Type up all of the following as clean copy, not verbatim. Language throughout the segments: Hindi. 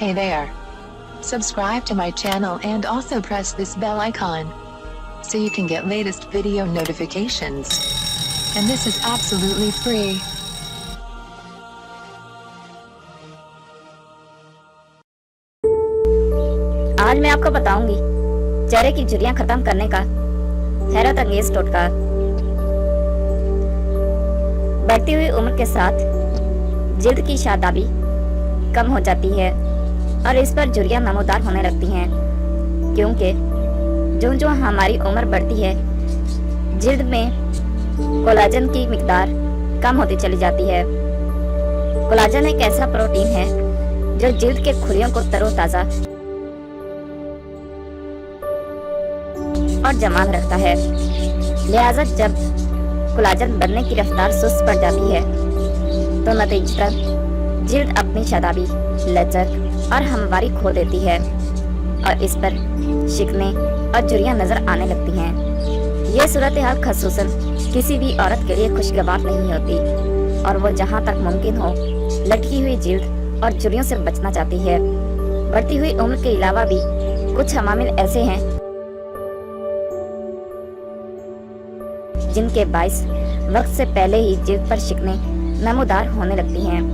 Hey there. Subscribe to my channel and also press this bell icon so you can get latest video notifications. And this is absolutely free. आज मैं आपको बताऊंगी चेहरे की झुर्रियां खत्म करने का हैरत अंगेज टोटका। बढ़ती हुई उम्र के साथ जिल्द की शादाबी कम हो जाती है और इस पर झुर्रियां नमूदार होने लगती हैं, क्योंकि जो हमारी उम्र बढ़ती है जिल्द में कोलाजन की मिकदार कम होती चली जाती है। कोलाजन एक ऐसा प्रोटीन है जो जिल्द के खुलियों को तरोताजा और जमान रखता है। लिहाजा जब कोलाजन बनने की रफ्तार सुस्त पड़ जाती है तो नतीजतन जिल्द अपनी शादाबी, लचक और हमवारी खो देती है और इस पर शिकने और झुर्रियां नजर आने लगती हैं। यह सूरत हाल खसूसन किसी भी औरत के लिए खुशगवार नहीं होती और वो जहां तक मुमकिन हो लटकी हुई जिल्द और झुर्रियों से बचना चाहती है। बढ़ती हुई उम्र के अलावा भी कुछ अवामिल ऐसे हैं जिनके बाइस वक्त से पहले ही जिल्द पर शिकने नमूदार होने लगती हैं।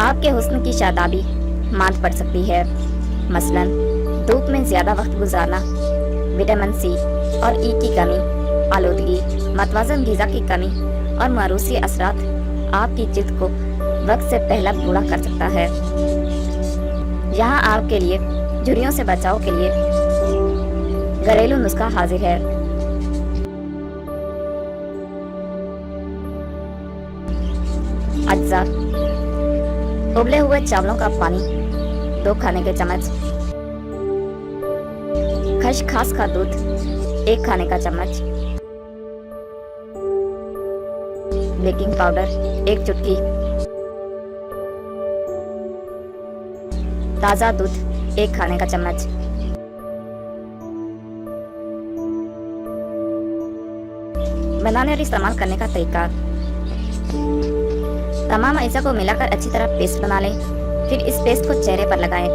आपके हुस्न की शादाबी मांद पड़ सकती है, मसलन धूप में ज्यादा वक्त गुजारना, विटामिन सी और ई की कमी, आलूदगी, मतवाजन ग़िज़ा की कमी और मारूसी असरात आपकी जिल्द को वक्त से पहला बूढ़ा कर सकता है। यहाँ आपके लिए झुर्रियों से बचाव के लिए घरेलू नुस्खा हाजिर है। अज्जा: उबले हुए चावलों का पानी 2 खाने के चम्मच, खसखस का दूध 1 खाने का चम्मच, बेकिंग पाउडर 1 चुटकी, ताज़ा दूध 1 खाने का चम्मच। बनाने और इस्तेमाल करने का तरीका: तमाम अज्जा को मिलाकर अच्छी तरह पेस्ट बना लें, फिर इस पेस्ट को चेहरे पर लगाएं।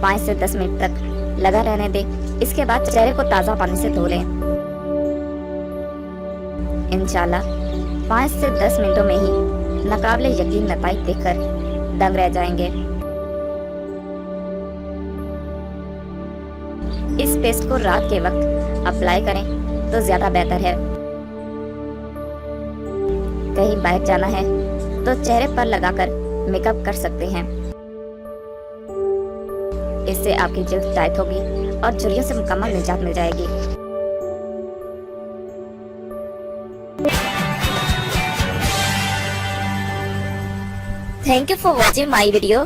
5 से 10 मिनट तक लगा रहने दें। इसके बाद चेहरे को ताज़ा पानी से धो लें। इंशाल्लाह 5 से 10 मिनटों में ही नाकाबिले यकीन नताइज देखकर दंग रह जाएंगे। इस पेस्ट को रात के वक्त अप्लाई करें तो ज्यादा बेहतर है। कहीं बाहर जाना है तो चेहरे पर लगाकर मेकअप कर सकते हैं। इससे आपकी जिल्द टाइट होगी और झुर्रियों से मुकम्मल निजात मिल जाएगी। Thank you for watching my video.